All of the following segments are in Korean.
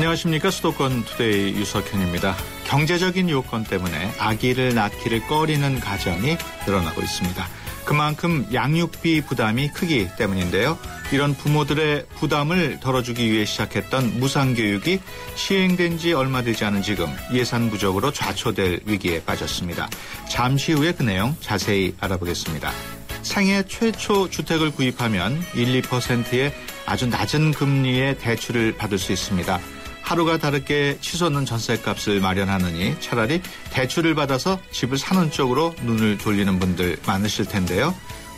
안녕하십니까. 수도권 투데이 유석현입니다. 경제적인 요건 때문에 아기를 낳기를 꺼리는 가정이 늘어나고 있습니다. 그만큼 양육비 부담이 크기 때문인데요. 이런 부모들의 부담을 덜어주기 위해 시작했던 무상교육이 시행된 지 얼마 되지 않은 지금 예산 부족으로 좌초될 위기에 빠졌습니다. 잠시 후에 그 내용 자세히 알아보겠습니다. 생애 최초 주택을 구입하면 1, 2%의 아주 낮은 금리의 대출을 받을 수 있습니다. 하루가 다르게 치솟는 전셋값을 마련하느니 차라리 대출을 받아서 집을 사는 쪽으로 눈을 돌리는 분들 많으실 텐데요.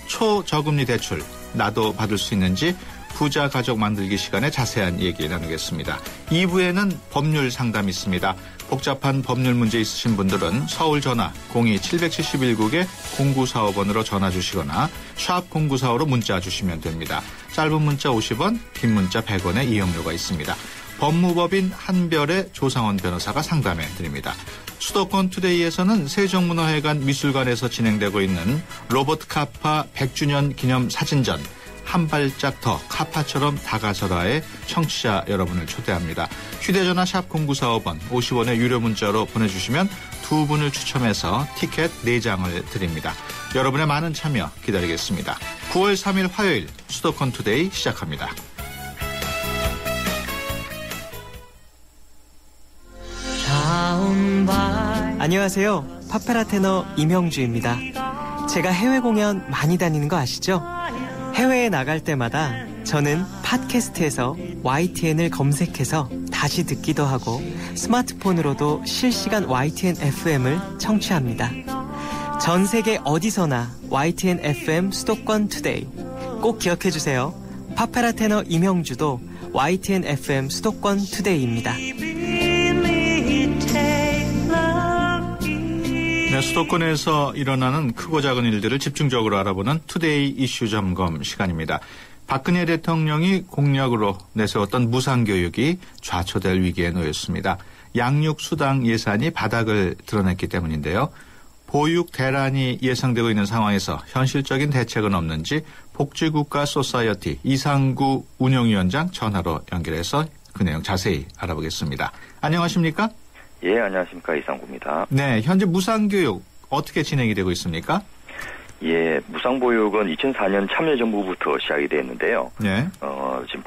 초저금리 대출, 나도 받을 수 있는지 부자 가족 만들기 시간에 자세한 얘기 나누겠습니다. 2부에는 법률 상담이 있습니다. 복잡한 법률 문제 있으신 분들은 서울 전화 02-771국에 0945번으로 전화 주시거나 샵 0945로 문자 주시면 됩니다. 짧은 문자 50원, 긴 문자 100원의 이용료가 있습니다. 법무법인 한별의 조상원 변호사가 상담해 드립니다. 수도권 투데이에서는 세종문화회관 미술관에서 진행되고 있는 로버트 카파 100주년 기념 사진전 한 발짝 더 카파처럼 다가서라의 청취자 여러분을 초대합니다. 휴대전화 샵 0945번 50원의 유료 문자로 보내주시면 두 분을 추첨해서 티켓 4장을 드립니다. 여러분의 많은 참여 기다리겠습니다. 9월 3일 화요일 수도권 투데이 시작합니다. 안녕하세요. 파페라 테너 임형주입니다. 제가 해외 공연 많이 다니는 거 아시죠? 해외에 나갈 때마다 저는 팟캐스트에서 YTN을 검색해서 다시 듣기도 하고 스마트폰으로도 실시간 YTN FM을 청취합니다. 전 세계 어디서나 YTN FM 수도권 투데이 꼭 기억해주세요. 파페라 테너 임형주도 YTN FM 수도권 투데이입니다. 네, 수도권에서 일어나는 크고 작은 일들을 집중적으로 알아보는 투데이 이슈 점검 시간입니다. 박근혜 대통령이 공약으로 내세웠던 무상교육이 좌초될 위기에 놓였습니다. 양육수당 예산이 바닥을 드러냈기 때문인데요. 보육 대란이 예상되고 있는 상황에서 현실적인 대책은 없는지 복지국가 소사이어티 이상구 운영위원장 전화로 연결해서 그 내용 자세히 알아보겠습니다. 안녕하십니까? 예, 안녕하십니까. 이상구입니다. 네, 현재 무상교육 어떻게 진행이 되고 있습니까? 예, 무상보육은 2004년 참여정부부터 시작이 됐는데요. 네. 지금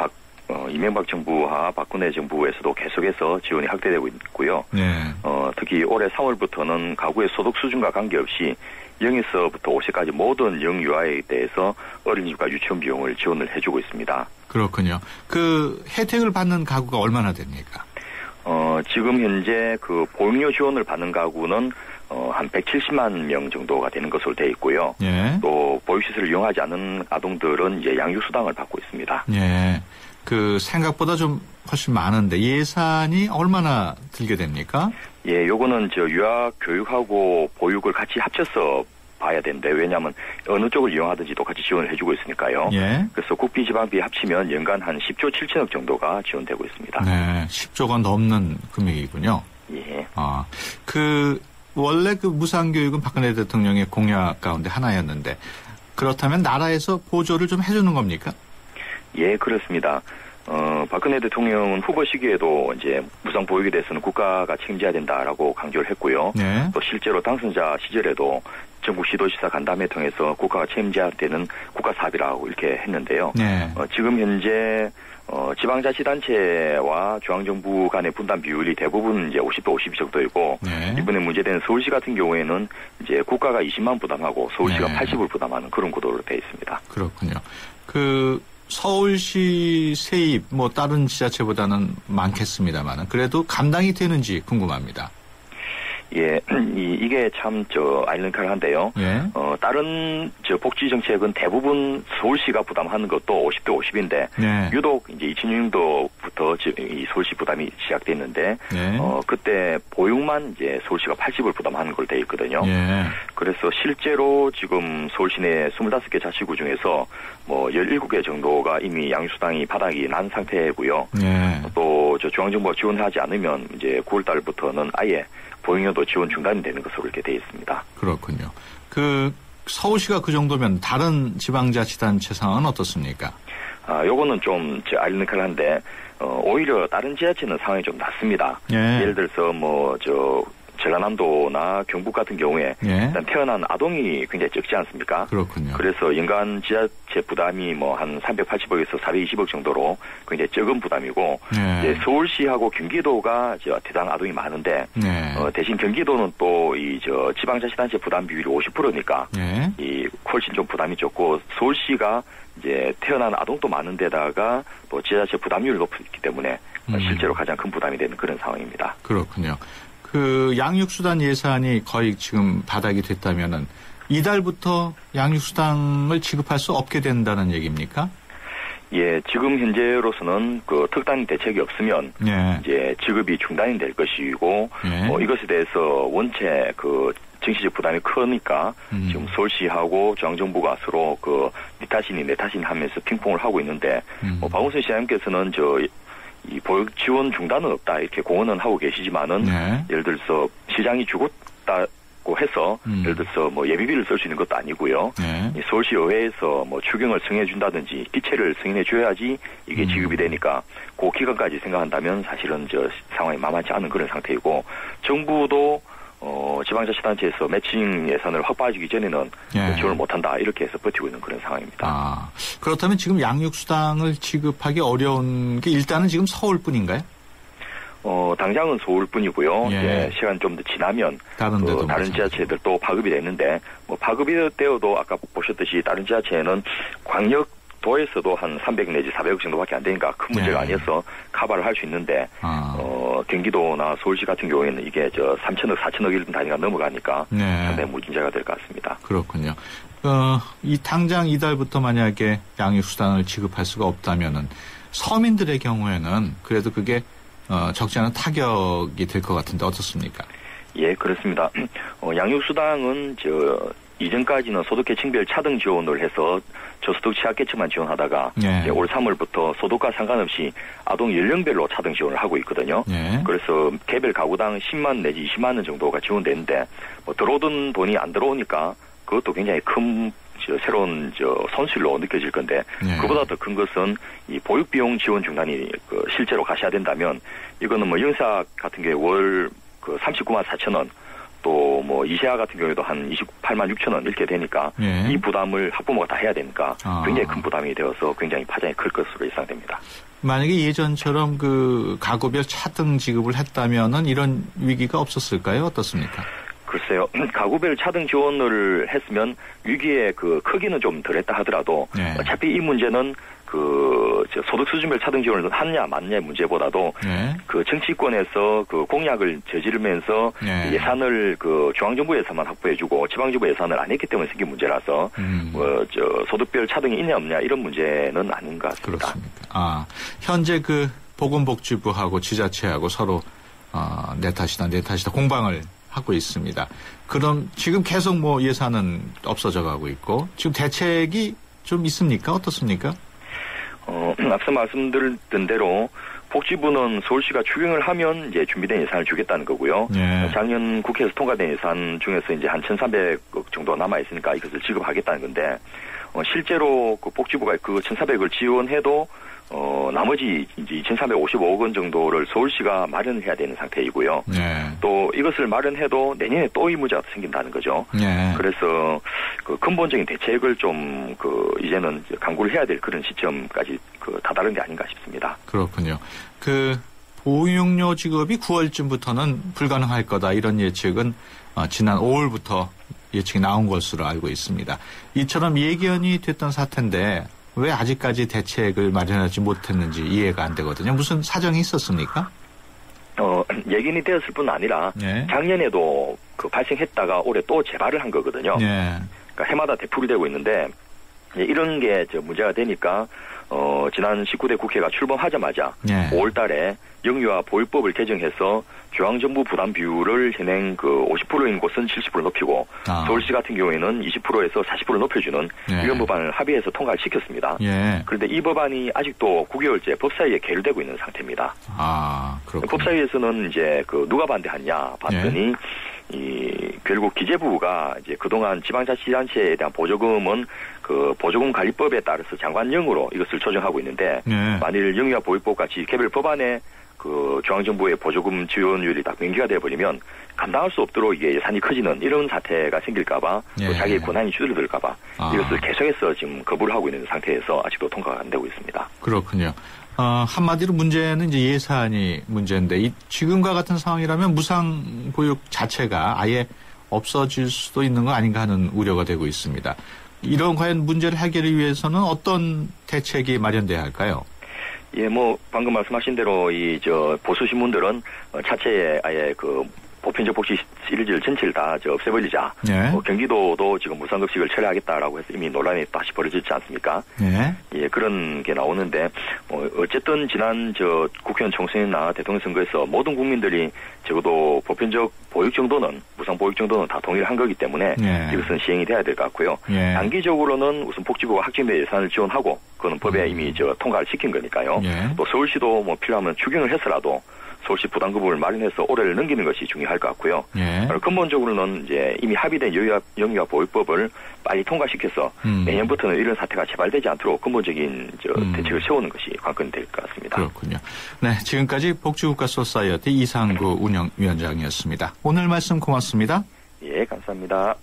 이명박 정부와 박근혜 정부에서도 계속해서 지원이 확대되고 있고요. 네. 특히 올해 3월부터는 가구의 소득 수준과 관계없이 0에서부터 5세까지 모든 영유아에 대해서 어린이집과 유치원 비용을 지원을 해주고 있습니다. 그렇군요. 그 혜택을 받는 가구가 얼마나 됩니까? 지금 현재 그 보육료 지원을 받는 가구는 한 170만 명 정도가 되는 것으로 되어 있고요. 예. 또 보육시설을 이용하지 않는 아동들은 이제 양육수당을 받고 있습니다. 예. 그 생각보다 좀 훨씬 많은데 예산이 얼마나 들게 됩니까? 예, 요거는 유아 교육하고 보육을 같이 합쳐서 봐야 되는데, 왜냐하면 어느 쪽을 이용하든지 똑같이 지원을 해주고 있으니까요. 예. 그래서 국비 지방비 합치면 연간 한 10조 7천억 정도가 지원되고 있습니다. 네, 10조가 넘는 금액이군요. 예. 원래 그 무상교육은 박근혜 대통령의 공약 가운데 하나였는데, 그렇다면 나라에서 보조를 좀 해주는 겁니까? 예, 그렇습니다. 박근혜 대통령은 후보 시기에도 이제 무상 보육에 대해서는 국가가 책임져야 된다라고 강조를 했고요. 네. 또 실제로 당선자 시절에도 전국 지도시사 간담회 통해서 국가가 책임져야 되는 국가 사업이라고 이렇게 했는데요. 네. 지금 현재 지방자치단체와 중앙정부 간의 분담 비율이 대부분 이제 50대 50 정도이고, 네. 이번에 문제된 서울시 같은 경우에는 이제 국가가 20만 부담하고 서울시가 네. 80을 부담하는 그런 구도로 되어 있습니다. 그렇군요. 서울시 세입 다른 지자체보다는 많겠습니다만 그래도 감당이 되는지 궁금합니다. 예, 이게 참 아이러니컬한데요. 예. 다른 복지 정책은 대부분 서울시가 부담하는 것도 50대 50인데, 네. 유독 이제 2006년도부터 이 서울시 부담이 시작됐는데, 네. 그때 보육만 이제 서울시가 80을 부담하는 걸로 되어 있거든요. 예. 그래서 실제로 지금 서울시 내 25개 자치구 중에서 17개 정도가 이미 양육수당이 바닥이 난 상태고요. 예. 또 중앙정부가 지원하지 않으면 이제 9월 달부터는 아예 보육료도 지원 중단이 되는 것으로 이렇게 되어 있습니다. 그렇군요. 서울시가 그 정도면 다른 지방자치단체 상황은 어떻습니까? 요거는 좀 아이러니컬한데 오히려 다른 지자체는 상황이 좀 낫습니다. 예. 예를 들어서 전라남도나 경북 같은 경우에 예. 일단 태어난 아동이 굉장히 적지 않습니까? 그렇군요. 그래서 연간 지자체 부담이 한 380억에서 420억 정도로 굉장히 적은 부담이고 예. 이제 서울시하고 경기도가 대상 아동이 많은데 예. 대신 경기도는 또 지방자치단체 부담 비율이 50%니까 예. 이 훨씬 좀 부담이 적고 서울시가 이제 태어난 아동도 많은 데다가 또 지자체 부담률이 높기 때문에 실제로 가장 큰 부담이 되는 그런 상황입니다. 그렇군요. 그 양육수당 예산이 거의 지금 바닥이 됐다면은 이달부터 양육수당을 지급할 수 없게 된다는 얘기입니까? 예, 지금 현재로서는 그 특단 대책이 없으면 예. 이제 지급이 중단이 될 것이고 예. 이것에 대해서 원체 그 정치적 부담이 크니까 지금 서울시하고 중앙정부가 서로 네 탓이니 내 탓이니 하면서 핑퐁을 하고 있는데 박원순 시장님께서는 이 보육 지원 중단은 없다 이렇게 공언은 하고 계시지만은 네. 예를 들어서 시장이 죽었다고 해서 예를 들어서 예비비를 쓸 수 있는 것도 아니고요. 네. 이 서울시 의회에서 추경을 승인해 준다든지 기체를 승인해 줘야지 이게 지급이 되니까 그 기간까지 생각한다면 사실은 상황이 만만치 않은 그런 상태이고 정부도 지방자치단체에서 매칭 예산을 확보하기 전에는 예. 지원을 못한다 이렇게 해서 버티고 있는 그런 상황입니다. 그렇다면 지금 양육수당을 지급하기 어려운 게 일단은 지금 서울뿐인가요? 당장은 서울뿐이고요. 예. 이제 시간 좀 더 지나면 다른 지자체들 또 파급이 됐는데 파급이 되어도 아까 보셨듯이 다른 지자체는 광역도에서도 한 300 내지 400억 정도밖에 안 되니까 큰 문제가 아니어서 커버를 할 수 있는데 경기도나 서울시 같은 경우에는 이게 3천억, 4천억 이런 단위가 넘어가니까 상당히 문제가 될 것 같습니다. 그렇군요. 이 당장 이달부터 만약에 양육수당을 지급할 수가 없다면은 서민들의 경우에는 그래도 그게 적지 않은 타격이 될 것 같은데 어떻습니까? 예, 그렇습니다. 양육수당은 이전까지는 소득계층별 차등 지원을 해서 저소득 취약계층만 지원하다가 올 3월부터 소득과 상관없이 아동 연령별로 차등 지원을 하고 있거든요. 그래서 개별 가구당 10만 내지 20만 원 정도가 지원되는데 들어오던 돈이 안 들어오니까 그것도 굉장히 큰 새로운 손실로 느껴질 건데 그보다 더 큰 것은 이 보육비용 지원 중단이 실제로 가셔야 된다면 이거는 영사 같은 게 월 39만 4천 원 또 이세아 같은 경우에도 한 28만 6천 원 이렇게 되니까 이 부담을 학부모가 다 해야 되니까 굉장히 큰 부담이 되어서 굉장히 파장이 클 것으로 예상됩니다. 만약에 예전처럼 가구별 차등 지급을 했다면은 이런 위기가 없었을까요? 어떻습니까? 글쎄요. 가구별 차등 지원을 했으면 위기의 크기는 좀 덜했다 하더라도 어차피 이 문제는 소득 수준별 차등 지원을 하느냐 마느냐의 문제보다도 정치권에서 공약을 저지르면서 예산을 중앙정부에서만 확보해주고 지방정부 예산을 안 했기 때문에 생긴 문제라서 소득별 차등이 있냐 없냐 이런 문제는 아닌 것 같습니다. 그렇습니까? 현재 보건복지부하고 지자체하고 서로 내 탓이다 공방을 하고 있습니다. 그럼 지금 계속 예산은 없어져 가고 있고 지금 대책이 좀 있습니까? 어떻습니까? 앞서 말씀드렸던 대로 복지부는 서울시가 추경을 하면 이제 준비된 예산을 주겠다는 거고요. 작년 국회에서 통과된 예산 중에서 이제 한 1,300억 정도 남아 있으니까 이것을 지급하겠다는 건데 실제로 복지부가 1,400을 지원해도 나머지 이제 2,355억 원 정도를 서울시가 마련해야 되는 상태이고요. 또 이것을 마련해도 내년에 또 이 문제가 생긴다는 거죠. 그래서 근본적인 대책을 좀 이제는 강구를 해야 될 그런 시점까지 다다른 게 아닌가 싶습니다. 그렇군요. 보육료 지급이 9월쯤부터는 불가능할 거다 이런 예측은 지난 5월부터 예측이 나온 것으로 알고 있습니다. 이처럼 예견이 됐던 사태인데 왜 아직까지 대책을 마련하지 못했는지 이해가 안 되거든요. 무슨 사정이 있었습니까? 예견이 되었을 뿐 아니라 작년에도 발생했다가 올해 또 재발을 한 거거든요. 그러니까 해마다 되풀이 되고 있는데 이런 게 문제가 되니까 지난 19대 국회가 출범하자마자 5월 달에 영유아 보육법을 개정해서 중앙정부 부담 비율을 현행 50%인 곳은 70% 높이고 서울시 같은 경우에는 20%에서 40% 높여주는 이런 법안을 합의해서 통과를 시켰습니다. 그런데 이 법안이 아직도 9개월째 법사위에 계류되고 있는 상태입니다. 그렇군요. 법사위에서는 이제 누가 반대하냐 봤더니 결국 기재부가 이제 그동안 지방자치단체에 대한 보조금은 그 보조금 관리법에 따라서 장관령으로 이것을 조정하고 있는데 만일 영유아 보육법 같이 개별 법안에 그 중앙정부의 보조금 지원율이 딱 명기가 되어버리면 감당할 수 없도록 이게 예산이 커지는 이런 사태가 생길까봐 또 자기의 권한이 줄어들까봐 이것을 계속해서 지금 거부를 하고 있는 상태에서 아직도 통과가 안 되고 있습니다. 그렇군요. 한마디로 문제는 이제 예산이 문제인데 지금과 같은 상황이라면 무상보육 자체가 아예 없어질 수도 있는 거 아닌가 하는 우려가 되고 있습니다. 이런 과연 문제를 해결하기 위해서는 어떤 대책이 마련돼야 할까요? 예, 방금 말씀하신 대로 보수 신문들은 자체에 아예 그 보편적 복지 시리즈를 전체를 다 없애버리자. 경기도도 지금 무상급식을 철회하겠다라고 해서 이미 논란이 다시 벌어졌지 않습니까? 예, 그런 게 나오는데 어쨌든 지난 국회의원 총선이나 대통령 선거에서 모든 국민들이 적어도 보편적 보육 정도는 무상 보육 정도는 다 동의를 한 거기 때문에 이것은 시행이 돼야 될 것 같고요. 단기적으로는 우선 복지부가 학점의 예산을 지원하고 그거는 법에 이미 통과를 시킨 거니까요. 또 서울시도 필요하면 추경을 해서라도 서울시 부담금을 마련해서 올해를 넘기는 것이 중요할 것 같고요. 근본적으로는 이제 이미 합의된 영유아 보육법을 빨리 통과시켜서 내년부터는 이런 사태가 재발되지 않도록 근본적인 대책을 세우는 것이 관건이 될 것 같습니다. 그렇군요. 네, 지금까지 복지국가 소사이어티 이상구 운영위원장이었습니다. 오늘 말씀 고맙습니다. 예, 감사합니다.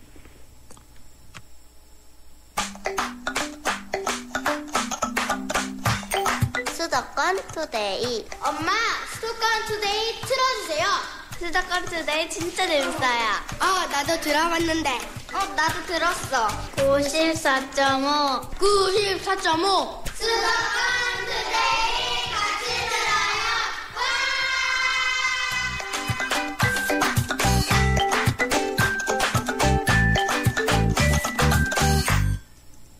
수도권 투데이. 엄마, 수도권 투데이 틀어주세요. 수도권 투데이 진짜 재밌어요. 나도 들어봤는데. 나도 들었어. 94.5. 94.5. 수도권 투데이 같이 들어요.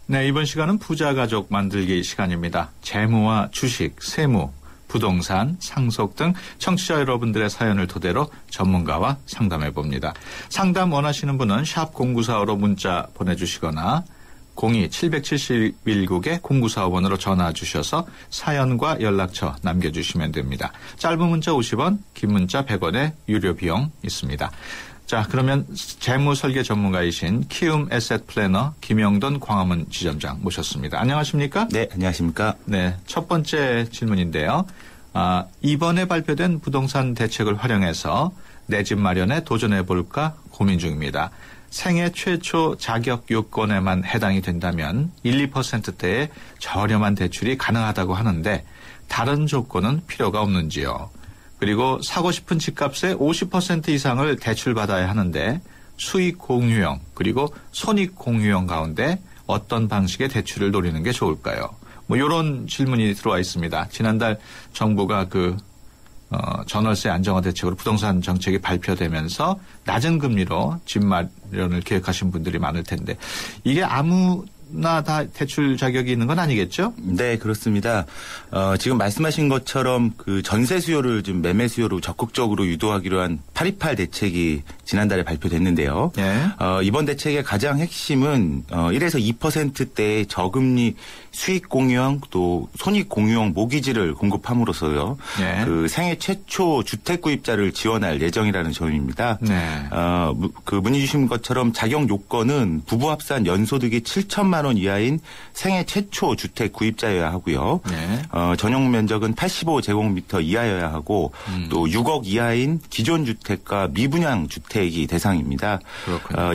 네, 이번 시간은 부자가족 만들기 시간입니다. 재무와 주식, 세무, 부동산, 상속 등 청취자 여러분들의 사연을 토대로 전문가와 상담해봅니다. 상담 원하시는 분은 샵 0945로 문자 보내주시거나 02-770-19에 0945번으로 전화 주셔서 사연과 연락처 남겨주시면 됩니다. 짧은 문자 50원, 긴 문자 100원의 유료 비용 있습니다. 자, 그러면 재무 설계 전문가이신 키움 에셋 플래너 김영돈 광화문 지점장 모셨습니다. 안녕하십니까? 네, 안녕하십니까? 네, 첫 번째 질문인데요. 이번에 발표된 부동산 대책을 활용해서 내 집 마련에 도전해 볼까 고민 중입니다. 생애 최초 자격 요건에만 해당이 된다면 1~2%대의 저렴한 대출이 가능하다고 하는데 다른 조건은 필요가 없는지요? 그리고 사고 싶은 집값의 50% 이상을 대출받아야 하는데 수익 공유형 그리고 손익 공유형 가운데 어떤 방식의 대출을 노리는 게 좋을까요? 이런 질문이 들어와 있습니다. 지난달 정부가 전월세 안정화 대책으로 부동산 정책이 발표되면서 낮은 금리로 집 마련을 계획하신 분들이 많을 텐데 이게 아무나 다 대출 자격이 있는 건 아니겠죠? 네, 그렇습니다. 지금 말씀하신 것처럼 그 전세 수요를 좀 매매 수요로 적극적으로 유도하기로 한 828 대책이 지난달에 발표됐는데요. 이번 대책의 가장 핵심은 1에서 2%대의 저금리 수익 공유형 또 손익 공유형 모기지를 공급함으로써요. 그 생애 최초 주택 구입자를 지원할 예정이라는 점입니다. 그 문의 주신 것처럼 자격 요건은 부부 합산 연소득이 7천만 원 이하인 생애 최초 주택 구입자여야 하고요. 전용 면적은 85제곱미터 이하여야 하고 또 6억 이하인 기존 주택과 미분양 주택이 대상입니다.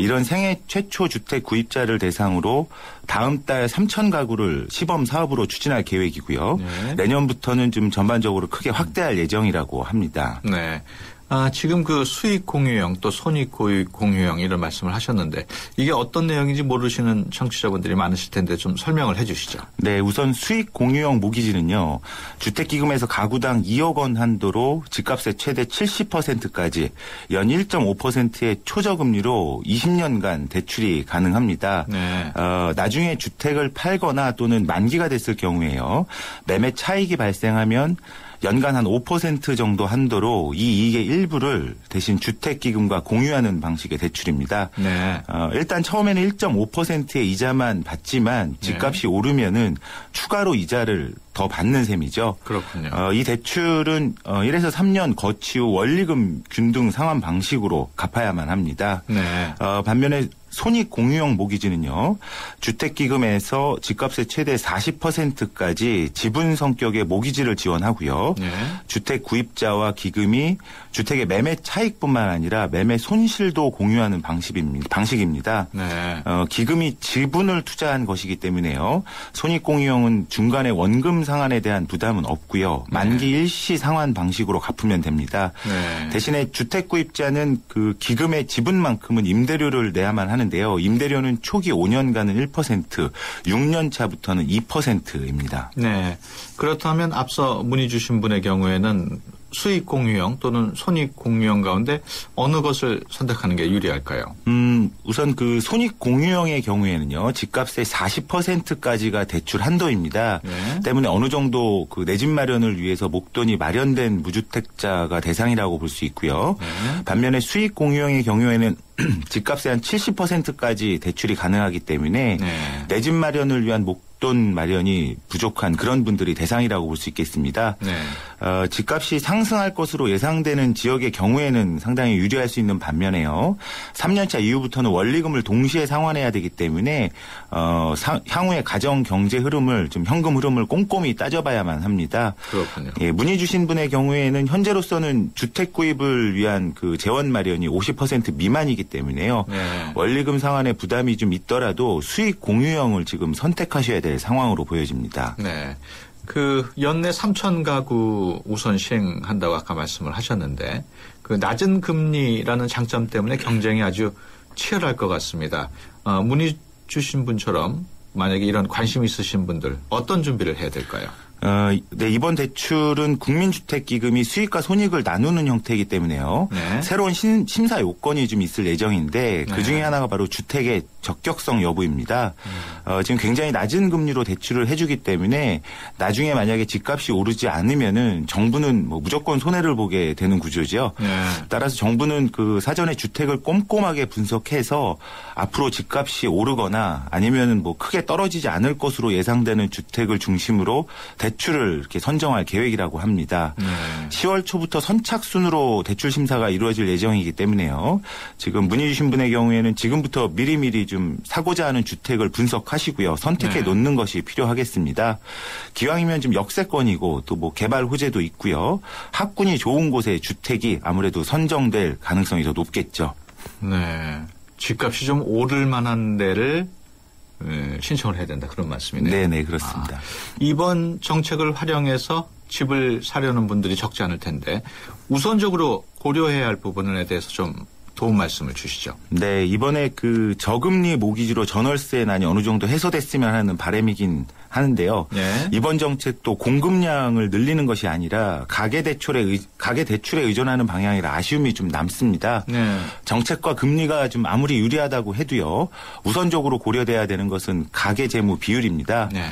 이런 생애 최초 주택 구입자를 대상으로 다음 달 3천 가구를 시범 사업으로 추진할 계획이고요. 내년부터는 좀 전반적으로 크게 확대할 예정이라고 합니다. 네. 지금 그 수익 공유형 또 손익 공유형 이런 말씀을 하셨는데 이게 어떤 내용인지 모르시는 청취자분들이 많으실 텐데 좀 설명을 해 주시죠. 네, 우선 수익 공유형 모기지는요. 주택기금에서 가구당 2억 원 한도로 집값의 최대 70%까지 연 1.5%의 초저금리로 20년간 대출이 가능합니다. 나중에 주택을 팔거나 또는 만기가 됐을 경우에요. 매매 차익이 발생하면 연간 한 5% 정도 한도로 이 이익의 일부를 대신 주택기금과 공유하는 방식의 대출입니다. 일단 처음에는 1.5%의 이자만 받지만 집값이 오르면은 추가로 이자를 더 받는 셈이죠. 그렇군요. 이 대출은 1에서 3년 거치 후 원리금 균등 상환 방식으로 갚아야만 합니다. 네. 반면에 손익 공유형 모기지는요. 주택기금에서 집값의 최대 40%까지 지분 성격의 모기지를 지원하고요. 네. 주택 구입자와 기금이 주택의 매매 차익뿐만 아니라 매매 손실도 공유하는 방식입니다. 네. 기금이 지분을 투자한 것이기 때문에요. 손익 공유형은 중간에 원금 상환에 대한 부담은 없고요. 만기 일시 상환 방식으로 갚으면 됩니다. 네. 대신에 주택 구입자는 그 기금의 지분만큼은 임대료를 내야만 하는데요. 임대료는 초기 5년간은 1%, 6년 차부터는 2%입니다. 네. 그렇다면 앞서 문의 주신 분의 경우에는 수익 공유형 또는 손익 공유형 가운데 어느 것을 선택하는 게 유리할까요? 우선 그 손익 공유형의 경우에는요. 집값의 40%까지가 대출 한도입니다. 네. 때문에 어느 정도 그 내 집 마련을 위해서 목돈이 마련된 무주택자가 대상이라고 볼 수 있고요. 네. 반면에 수익 공유형의 경우에는 집값의 한 70%까지 대출이 가능하기 때문에 내 집 마련을 위한 목돈 마련이 부족한 그런 분들이 대상이라고 볼 수 있겠습니다. 네. 집값이 상승할 것으로 예상되는 지역의 경우에는 상당히 유리할 수 있는 반면에요. 3년차 이후부터는 원리금을 동시에 상환해야 되기 때문에 향후의 가정 경제 흐름을 좀 현금 흐름을 꼼꼼히 따져봐야만 합니다. 그렇군요. 예, 문의 주신 분의 경우에는 현재로서는 주택 구입을 위한 그 재원 마련이 50% 미만이기 때문에요. 네. 원리금 상환에 부담이 좀 있더라도 수익 공유형을 지금 선택하셔야 될 상황으로 보여집니다. 네. 그 연내 3천 가구 우선 시행한다고 아까 말씀을 하셨는데 그 낮은 금리라는 장점 때문에 경쟁이 아주 치열할 것 같습니다. 문의 주신 분처럼 만약에 이런 관심 있으신 분들 어떤 준비를 해야 될까요? 네, 이번 대출은 국민주택기금이 수익과 손익을 나누는 형태이기 때문에요. 네. 새로운 심사 요건이 좀 있을 예정인데 그 중에 하나가 바로 주택의 적격성 여부입니다. 지금 굉장히 낮은 금리로 대출을 해주기 때문에 나중에 만약에 집값이 오르지 않으면은 정부는 뭐 무조건 손해를 보게 되는 구조죠. 네. 따라서 정부는 그 사전에 주택을 꼼꼼하게 분석해서 앞으로 집값이 오르거나 아니면은 뭐 크게 떨어지지 않을 것으로 예상되는 주택을 중심으로 대출을 이렇게 선정할 계획이라고 합니다. 10월 초부터 선착순으로 대출 심사가 이루어질 예정이기 때문에요. 지금 문의 주신 분의 경우에는 지금부터 미리미리 좀 사고자 하는 주택을 분석하시고요. 선택해 놓는 것이 필요하겠습니다. 기왕이면 좀 역세권이고 또 뭐 개발 호재도 있고요. 학군이 좋은 곳에 주택이 아무래도 선정될 가능성이 더 높겠죠. 네. 집값이 좀 오를 만한 데를 신청을 해야 된다. 그런 말씀이네요. 네, 그렇습니다. 이번 정책을 활용해서 집을 사려는 분들이 적지 않을 텐데 우선적으로 고려해야 할 부분에 대해서 좀 도움 말씀을 주시죠. 네, 이번에 그 저금리 모기지로 전월세 난이 어느 정도 해소됐으면 하는 바람이긴 하는데요. 네. 이번 정책도 공급량을 늘리는 것이 아니라 가계 대출에 의존하는 방향이라 아쉬움이 좀 남습니다. 네. 정책과 금리가 좀 아무리 유리하다고 해도요. 우선적으로 고려돼야 되는 것은 가계 재무 비율입니다. 네.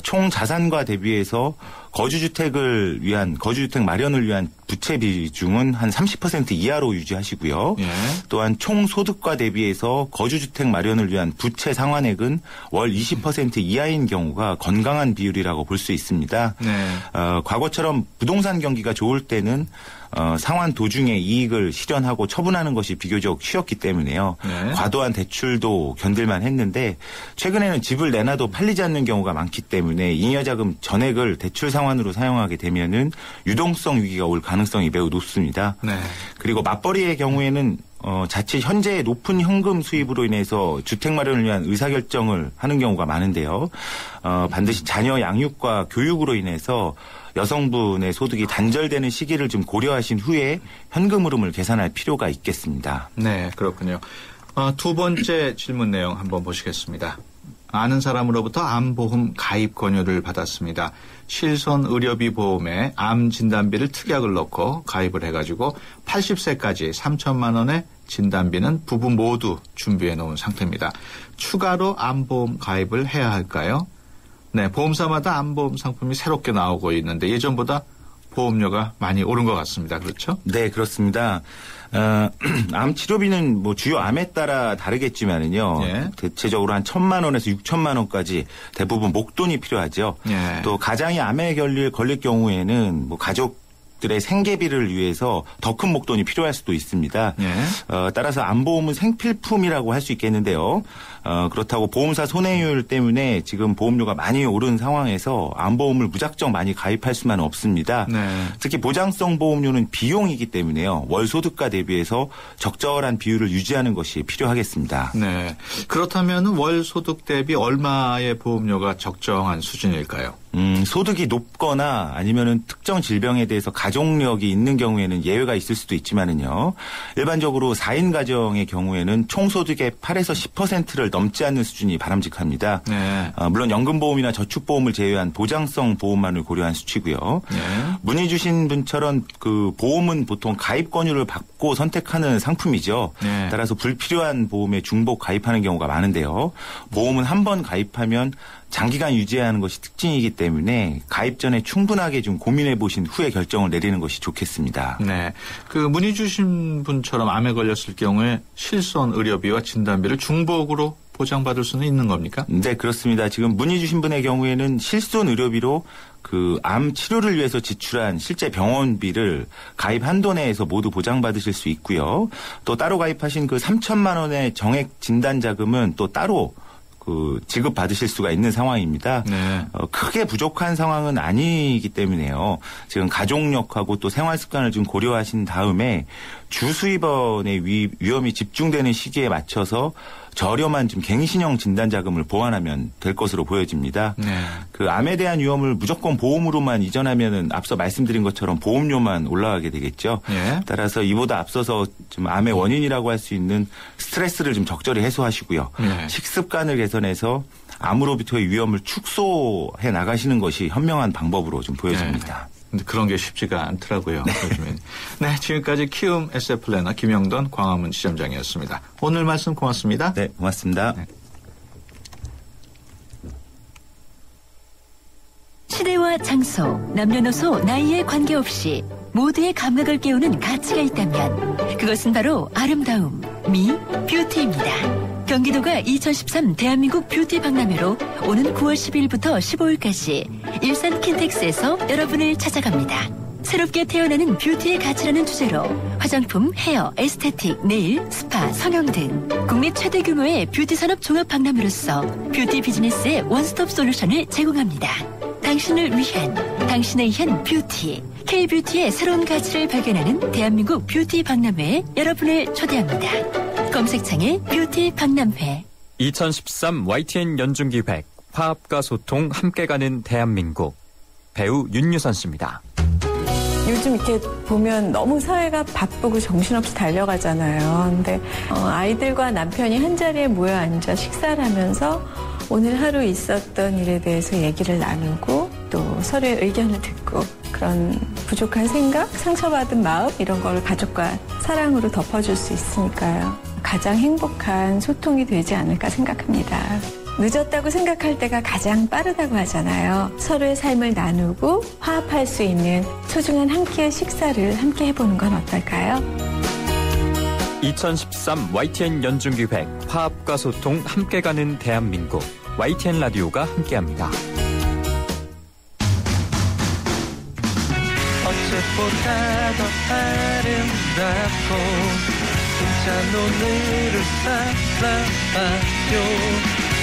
총 자산과 대비해서 거주주택 마련을 위한 부채 비중은 한 30% 이하로 유지하시고요. 예. 또한 총 소득과 대비해서 거주주택 마련을 위한 부채 상환액은 월 20% 이하인 경우가 건강한 비율이라고 볼 수 있습니다. 네. 과거처럼 부동산 경기가 좋을 때는 상환 도중에 이익을 실현하고 처분하는 것이 비교적 쉬웠기 때문에요. 네. 과도한 대출도 견딜만 했는데 최근에는 집을 내놔도 팔리지 않는 경우가 많기 때문에 잉여자금 전액을 대출 상환으로 사용하게 되면은 유동성 위기가 올 가능성이 매우 높습니다. 네. 그리고 맞벌이의 경우에는 자칫 현재의 높은 현금 수입으로 인해서 주택 마련을 위한 의사결정을 하는 경우가 많은데요. 반드시 자녀 양육과 교육으로 인해서 여성분의 소득이 단절되는 시기를 좀 고려하신 후에 현금 흐름을 계산할 필요가 있겠습니다. 네, 그렇군요. 두 번째 질문 내용 한번 보시겠습니다. 아는 사람으로부터 암보험 가입 권유를 받았습니다. 실손 의료비 보험에 암 진단비를 특약을 넣고 가입을 해가지고 80세까지 3천만 원의 진단비는 부부 모두 준비해 놓은 상태입니다. 추가로 암보험 가입을 해야 할까요? 네, 보험사마다 암보험 상품이 새롭게 나오고 있는데 예전보다 보험료가 많이 오른 것 같습니다. 그렇죠? 네, 그렇습니다. 암 치료비는 뭐 주요 암에 따라 다르겠지만은요. 예. 대체적으로 한 1,000만 원에서 6천만 원까지 대부분 목돈이 필요하죠. 예. 또 가장이 암에 걸릴 경우에는 뭐 가족들의 생계비를 위해서 더 큰 목돈이 필요할 수도 있습니다. 예. 따라서 암보험은 생필품이라고 할 수 있겠는데요. 그렇다고 보험사 손해율 때문에 지금 보험료가 많이 오른 상황에서 암보험을 무작정 많이 가입할 수만은 없습니다. 네. 특히 보장성 보험료는 비용이기 때문에요. 월 소득가 대비해서 적절한 비율을 유지하는 것이 필요하겠습니다. 네. 그렇다면 월 소득 대비 얼마의 보험료가 적정한 수준일까요? 소득이 높거나 아니면은 특정 질병에 대해서 가족력이 있는 경우에는 예외가 있을 수도 있지만은요. 일반적으로 4인 가정의 경우에는 총소득의 8에서 10%를 넘지 않는 수준이 바람직합니다. 네. 물론 연금보험이나 저축보험을 제외한 보장성 보험만을 고려한 수치고요. 네. 문의 주신 분처럼 그 보험은 보통 가입 권유를 받고 선택하는 상품이죠. 네. 따라서 불필요한 보험에 중복 가입하는 경우가 많은데요. 보험은 한 번 가입하면 장기간 유지해야 하는 것이 특징이기 때문에 가입 전에 충분하게 좀 고민해 보신 후에 결정을 내리는 것이 좋겠습니다. 네. 그 문의 주신 분처럼 암에 걸렸을 경우에 실손 의료비와 진단비를 중복으로 보장받을 수는 있는 겁니까? 네, 그렇습니다. 지금 문의 주신 분의 경우에는 실손 의료비로 그 암 치료를 위해서 지출한 실제 병원비를 가입 한도 내에서 모두 보장받으실 수 있고요. 또 따로 가입하신 그 3천만 원의 정액 진단 자금은 또 따로 지급 받으실 수가 있는 상황입니다. 네. 크게 부족한 상황은 아니기 때문에요. 지금 가족력하고 또 생활 습관을 좀 고려하신 다음에 주수입원의 위험이 집중되는 시기에 맞춰서 저렴한 좀 갱신형 진단 자금을 보완하면 될 것으로 보여집니다. 네. 그 암에 대한 위험을 무조건 보험으로만 이전하면은 앞서 말씀드린 것처럼 보험료만 올라가게 되겠죠. 네. 따라서 이보다 앞서서 좀 암의 원인이라고 할 수 있는 스트레스를 좀 적절히 해소하시고요. 네. 식습관을 개선해서 암으로부터의 위험을 축소해 나가시는 것이 현명한 방법으로 좀 보여집니다. 네. 근데 그런 게 쉽지가 않더라고요. 네. 요즘엔. 네, 지금까지 키움 SF 플래너 김영돈 광화문 지점장이었습니다. 오늘 말씀 고맙습니다. 네, 고맙습니다. 네. 시대와 장소, 남녀노소, 나이에 관계없이 모두의 감각을 깨우는 가치가 있다면 그것은 바로 아름다움, 미, 뷰티입니다. 경기도가 2013 대한민국 뷰티 박람회로 오는 9월 10일부터 15일까지 일산 킨텍스에서 여러분을 찾아갑니다. 새롭게 태어나는 뷰티의 가치라는 주제로 화장품, 헤어, 에스테틱, 네일, 스파, 성형 등 국내 최대 규모의 뷰티 산업 종합 박람회로서 뷰티 비즈니스의 원스톱 솔루션을 제공합니다. 당신을 위한, 당신에 의한 뷰티, K-뷰티의 새로운 가치를 발견하는 대한민국 뷰티 박람회에 여러분을 초대합니다. 검색창에 뷰티 박람회. 2013 YTN 연중기획 화합과 소통 함께 가는 대한민국. 배우 윤유선 씨입니다. 요즘 이렇게 보면 너무 사회가 바쁘고 정신없이 달려가잖아요. 근데 아이들과 남편이 한자리에 모여 앉아 식사를 하면서 오늘 하루 있었던 일에 대해서 얘기를 나누고 또 서로의 의견을 듣고 그런 부족한 생각, 상처받은 마음 이런 걸 가족과 사랑으로 덮어줄 수 있으니까요. 가장 행복한 소통이 되지 않을까 생각합니다. 늦었다고 생각할 때가 가장 빠르다고 하잖아요. 서로의 삶을 나누고 화합할 수 있는 소중한 한 끼의 식사를 함께 해보는 건 어떨까요? 2013 YTN 연중기획 화합과 소통 함께 가는 대한민국. YTN 라디오가 함께합니다. 어제보다 더 아름답고 힘찬 오늘을 살아봐요.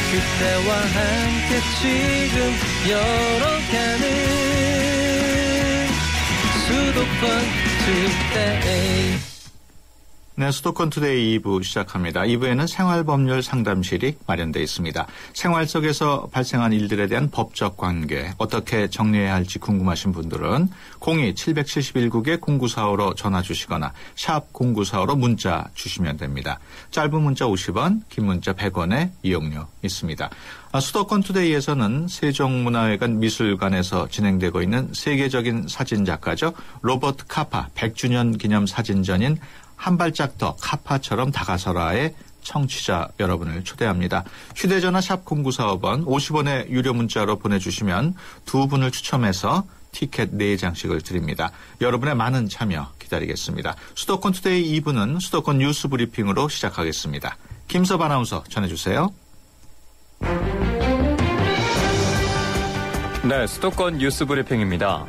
그때와 함께 지금 열어가는 수도권 투데이. 네, 수도권 투데이 2부 시작합니다. 2부에는 생활법률 상담실이 마련되어 있습니다. 생활 속에서 발생한 일들에 대한 법적 관계, 어떻게 정리해야 할지 궁금하신 분들은 02-771국에 0945로 전화 주시거나 샵 0945로 문자 주시면 됩니다. 짧은 문자 50원, 긴 문자 100원의 이용료 있습니다. 수도권 투데이에서는 세종문화회관 미술관에서 진행되고 있는 세계적인 사진작가죠. 로버트 카파 100주년 기념 사진전인 한 발짝 더 카파처럼 다가서라의 청취자 여러분을 초대합니다. 휴대전화 샵 0945번 50원의 유료 문자로 보내주시면 두 분을 추첨해서 티켓 4장씩을 드립니다. 여러분의 많은 참여 기다리겠습니다. 수도권 투데이 2부는 수도권 뉴스 브리핑으로 시작하겠습니다. 김섭 아나운서 전해주세요. 네, 수도권 뉴스 브리핑입니다.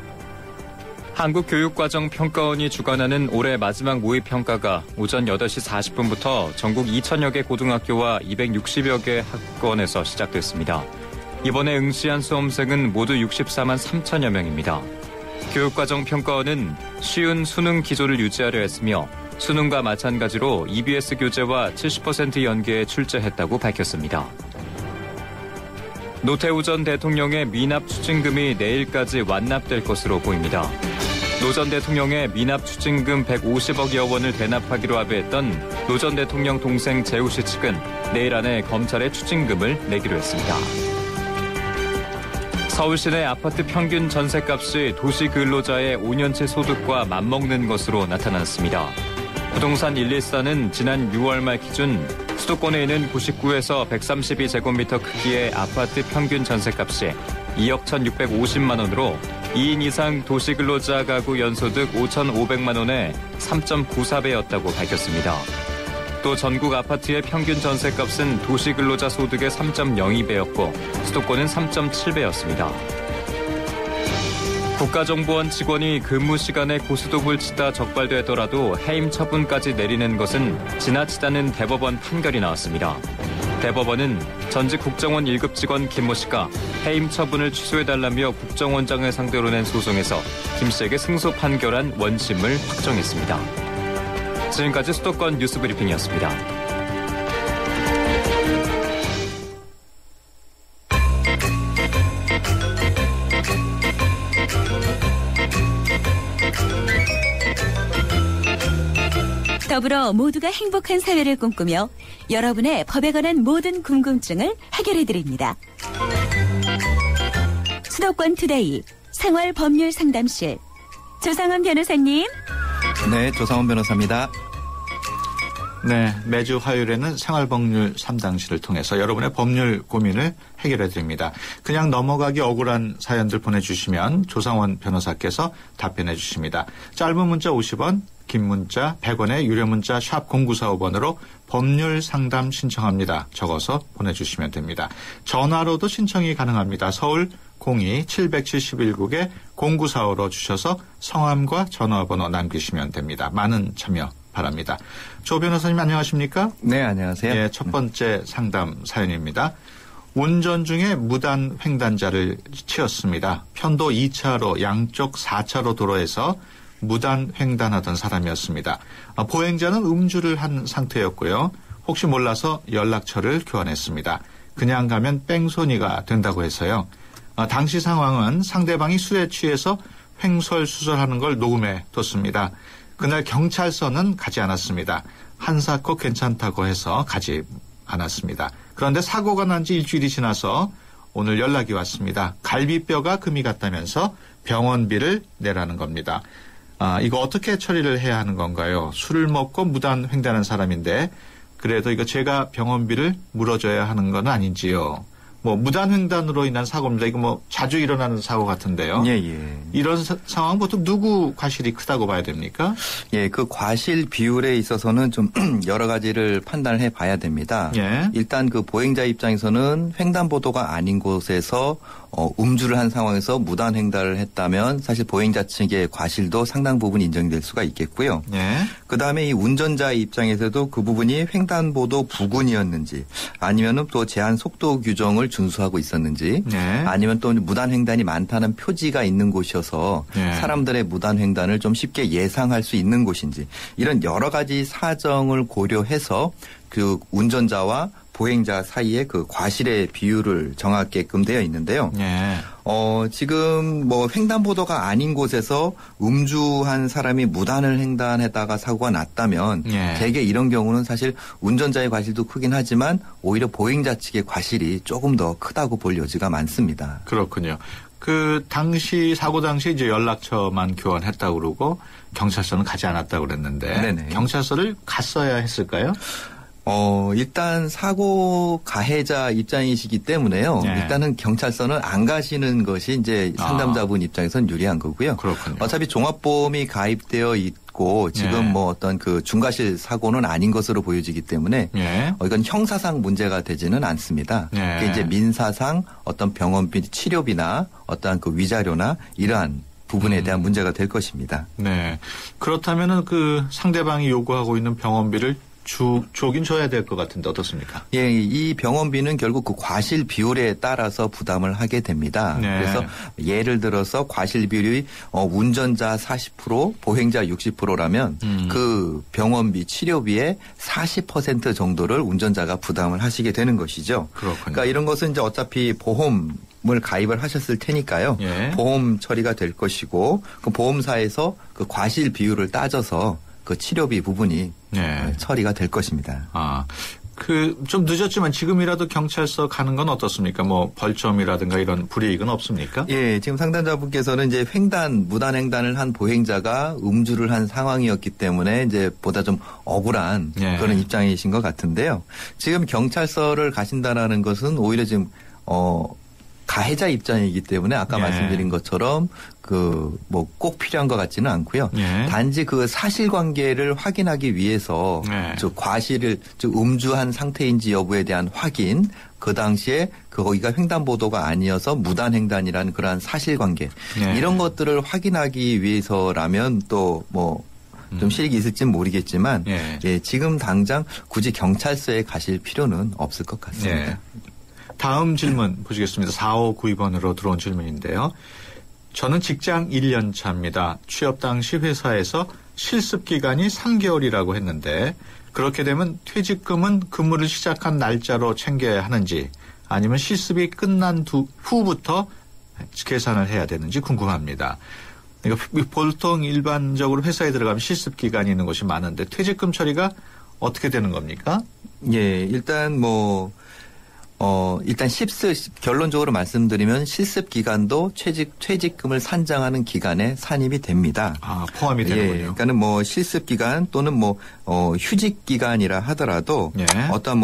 한국교육과정평가원이 주관하는 올해 마지막 모의평가가 오전 8시 40분부터 전국 2,000여 개 고등학교와 260여 개 학원에서 시작됐습니다. 이번에 응시한 수험생은 모두 64만 3천여 명입니다. 교육과정평가원은 쉬운 수능 기조를 유지하려 했으며 수능과 마찬가지로 EBS 교재와 70% 연계에 출제했다고 밝혔습니다. 노태우 전 대통령의 미납 추징금이 내일까지 완납될 것으로 보입니다. 노 전 대통령의 미납 추징금 150억여 원을 대납하기로 합의했던 노 전 대통령 동생 재우 씨 측은 내일 안에 검찰에 추징금을 내기로 했습니다. 서울시내 아파트 평균 전셋값이 도시근로자의 5년치 소득과 맞먹는 것으로 나타났습니다. 부동산 114는 지난 6월 말 기준 수도권에 있는 99에서 132제곱미터 크기의 아파트 평균 전셋값이 2억 1,650만 원으로 2인 이상 도시근로자 가구 연소득 5,500만 원의 3.94배였다고 밝혔습니다. 또 전국 아파트의 평균 전셋값은 도시근로자 소득의 3.02배였고 수도권은 3.7배였습니다. 국가정보원 직원이 근무 시간에 고스톱을 치다 적발되더라도 해임 처분까지 내리는 것은 지나치다는 대법원 판결이 나왔습니다. 대법원은 전직 국정원 1급 직원 김모 씨가 해임 처분을 취소해달라며 국정원장을 상대로 낸 소송에서 김 씨에게 승소 판결한 원심을 확정했습니다. 지금까지 수도권 뉴스 브리핑이었습니다. 더불어 모두가 행복한 사회를 꿈꾸며 여러분의 법에 관한 모든 궁금증을 해결해드립니다. 수도권 투데이 생활법률상담실 조상원 변호사님. 네, 조상원 변호사입니다. 네, 매주 화요일에는 생활법률 3당실을 통해서 여러분의 법률 고민을 해결해드립니다. 그냥 넘어가기 억울한 사연들 보내주시면 조상원 변호사께서 답변해 주십니다. 짧은 문자 50원, 긴 문자 100원의 유료 문자 샵 0945번으로 법률 상담 신청합니다. 적어서 보내주시면 됩니다. 전화로도 신청이 가능합니다. 서울 02-771국에 0945로 주셔서 성함과 전화번호 남기시면 됩니다. 많은 참여 바랍니다. 조 변호사님 안녕하십니까? 네, 안녕하세요. 네, 첫 번째 상담 사연입니다. 운전 중에 무단 횡단자를 치었습니다. 편도 2차로 양쪽 4차로 도로에서 무단 횡단하던 사람이었습니다. 보행자는 음주를 한 상태였고요. 혹시 몰라서 연락처를 교환했습니다. 그냥 가면 뺑소니가 된다고 해서요. 당시 상황은 상대방이 술에 취해서 횡설수설하는 걸 녹음해 뒀습니다. 그날 경찰서는 가지 않았습니다. 한사코 괜찮다고 해서 가지 않았습니다. 그런데 사고가 난 지 일주일이 지나서 오늘 연락이 왔습니다. 갈비뼈가 금이 갔다면서 병원비를 내라는 겁니다. 이거 어떻게 처리를 해야 하는 건가요? 술을 먹고 무단 횡단한 사람인데 그래도 이거 제가 병원비를 물어줘야 하는 건 아닌지요? 무단 횡단으로 인한 사고입니다. 이거 자주 일어나는 사고 같은데요. 예, 예. 이런 상황 보통 누구 과실이 크다고 봐야 됩니까? 예, 그 과실 비율에 있어서는 좀 여러 가지를 판단을 해 봐야 됩니다. 예. 일단 그 보행자 입장에서는 횡단보도가 아닌 곳에서 음주를 한 상황에서 무단 횡단을 했다면 사실 보행자 측의 과실도 상당 부분 인정될 수가 있겠고요. 예. 그다음에 이 운전자의 입장에서도 그 부분이 횡단보도 부근이었는지 아니면은 또 제한 속도 규정을 준수하고 있었는지 예. 아니면 또 무단 횡단이 많다는 표지가 있는 곳이어서 예. 사람들의 무단 횡단을 좀 쉽게 예상할 수 있는 곳인지 이런 여러 가지 사정을 고려해서 그 운전자와 보행자 사이에 그 과실의 비율을 정하게끔 되어 있는데요. 예. 지금 횡단보도가 아닌 곳에서 음주한 사람이 무단을 횡단했다가 사고가 났다면 예. 대개 이런 경우는 사실 운전자의 과실도 크긴 하지만 오히려 보행자 측의 과실이 조금 더 크다고 볼 여지가 많습니다. 그렇군요. 그 당시 사고 당시 이제 연락처만 교환했다고 그러고 경찰서는 가지 않았다고 그랬는데 네네. 경찰서를 갔어야 했을까요? 일단 사고 가해자 입장이시기 때문에요. 네. 일단은 경찰서는 안 가시는 것이 이제 상담자분 입장에서는 유리한 거고요. 그렇군요. 어차피 종합보험이 가입되어 있고 지금 네. 뭐 어떤 그 중과실 사고는 아닌 것으로 보여지기 때문에 네. 이건 형사상 문제가 되지는 않습니다. 네. 그게 이제 민사상 어떤 병원비, 치료비나 어떠한 그 위자료나 이러한 부분에 대한 문제가 될 것입니다. 네. 그렇다면은 그 상대방이 요구하고 있는 병원비를 주긴 줘야 될 것 같은데 어떻습니까? 예, 이 병원비는 결국 그 과실 비율에 따라서 부담을 하게 됩니다. 네. 그래서 예를 들어서 과실 비율이 운전자 40%, 보행자 60%라면 그 병원비, 치료비의 40% 정도를 운전자가 부담을 하시게 되는 것이죠. 그렇군요. 그러니까 이런 것은 이제 어차피 보험을 가입을 하셨을 테니까요. 예. 보험 처리가 될 것이고 그 보험사에서 그 과실 비율을 따져서 그 치료비 부분이 네. 처리가 될 것입니다. 좀 늦었지만 지금이라도 경찰서 가는 건 어떻습니까? 뭐 벌점이라든가 이런 불이익은 없습니까? 예, 지금 상담자분께서는 이제 무단횡단을 한 보행자가 음주를 한 상황이었기 때문에 이제 보다 좀 억울한 예. 그런 입장이신 것 같은데요. 지금 경찰서를 가신다라는 것은 오히려 지금 가해자 입장이기 때문에 아까 예. 말씀드린 것처럼 뭐 꼭 필요한 것 같지는 않고요. 예. 단지 그 사실관계를 확인하기 위해서 예. 음주한 상태인지 여부에 대한 확인, 그 당시에 거기가 횡단보도가 아니어서 무단횡단이라는 그러한 사실관계 예. 이런 것들을 확인하기 위해서라면 또 뭐 좀 실익이 있을지는 모르겠지만 예, 지금 당장 굳이 경찰서에 가실 필요는 없을 것 같습니다. 예. 다음 질문 보시겠습니다. 4592번으로 들어온 질문인데요. 저는 직장 1년 차입니다. 취업 당시 회사에서 실습 기간이 3개월이라고 했는데 그렇게 되면 퇴직금은 근무를 시작한 날짜로 챙겨야 하는지 아니면 실습이 끝난 후부터 계산을 해야 되는지 궁금합니다. 그러니까 보통 일반적으로 회사에 들어가면 실습 기간이 있는 곳이 많은데 퇴직금 처리가 어떻게 되는 겁니까? 예, 일단 일단 결론적으로 말씀드리면 실습 기간도 퇴직금을 산정하는 기간에 산입이 됩니다. 포함이 되는군요. 예, 그러니까는 뭐 실습 기간 또는 휴직 기간이라 하더라도 예. 어떤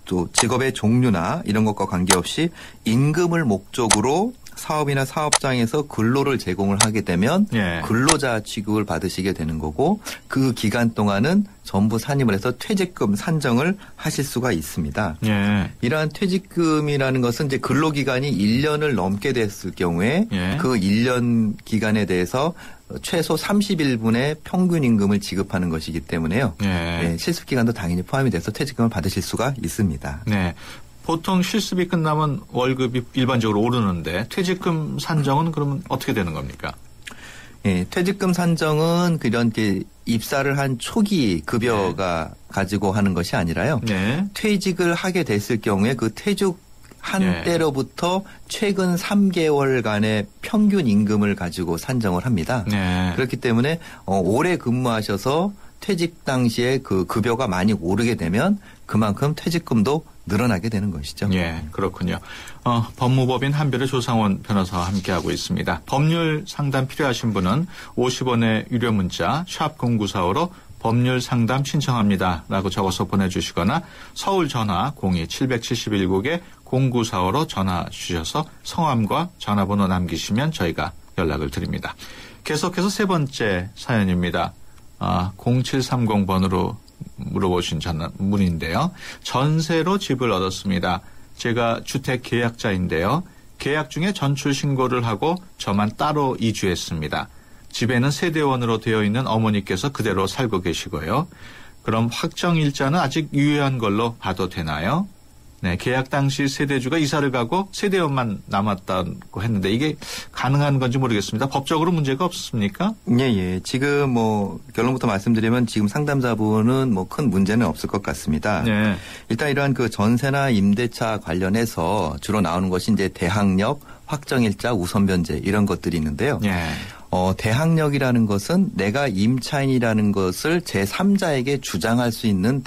또 직업의 종류나 이런 것과 관계없이 임금을 목적으로 사업이나 사업장에서 근로를 제공을 하게 되면 예. 근로자 취급을 받으시게 되는 거고 그 기간 동안은 전부 산입을 해서 퇴직금 산정을 하실 수가 있습니다. 예. 이러한 퇴직금이라는 것은 이제 근로기간이 1년을 넘게 됐을 경우에 예. 그 1년 기간에 대해서 최소 30일분의 평균 임금을 지급하는 것이기 때문에요. 예. 네, 실습 기간도 당연히 포함이 돼서 퇴직금을 받으실 수가 있습니다. 네. 보통 실습이 끝나면 월급이 일반적으로 오르는데 퇴직금 산정은 그러면 어떻게 되는 겁니까? 예, 퇴직금 산정은 입사를 한 초기 급여가 네. 가지고 하는 것이 아니라요. 네. 퇴직을 하게 됐을 경우에 그 퇴직한 때로부터 최근 3개월간의 평균 임금을 가지고 산정을 합니다. 네. 그렇기 때문에 오래 근무하셔서 퇴직 당시에 그 급여가 많이 오르게 되면 그만큼 퇴직금도 늘어나게 되는 것이죠. 예, 그렇군요. 법무법인 한별의 조상원 변호사와 함께하고 있습니다. 법률 상담 필요하신 분은 50원의 유료 문자 샵 0945로 법률 상담 신청합니다 라고 적어서 보내주시거나 서울 전화 02-771국에 0945로 전화 주셔서 성함과 전화번호 남기시면 저희가 연락을 드립니다. 계속해서 세 번째 사연입니다. 0730번으로 물어보신 문인데요. 전세로 집을 얻었습니다. 제가 주택 계약자인데요. 계약 중에 전출 신고를 하고 저만 따로 이주했습니다. 집에는 세대원으로 되어 있는 어머니께서 그대로 살고 계시고요. 그럼 확정일자는 아직 유효한 걸로 봐도 되나요? 네, 계약 당시 세대주가 이사를 가고 세대원만 남았다고 했는데 이게 가능한 건지 모르겠습니다. 법적으로 문제가 없습니까? 예. 지금 결론부터 말씀드리면 지금 상담자분은 큰 문제는 없을 것 같습니다. 네. 일단 이러한 그 전세나 임대차 관련해서 주로 나오는 것이 이제 대항력, 확정일자, 우선변제 이런 것들이 있는데요. 네. 대항력이라는 것은 내가 임차인이라는 것을 제3자에게 주장할 수 있는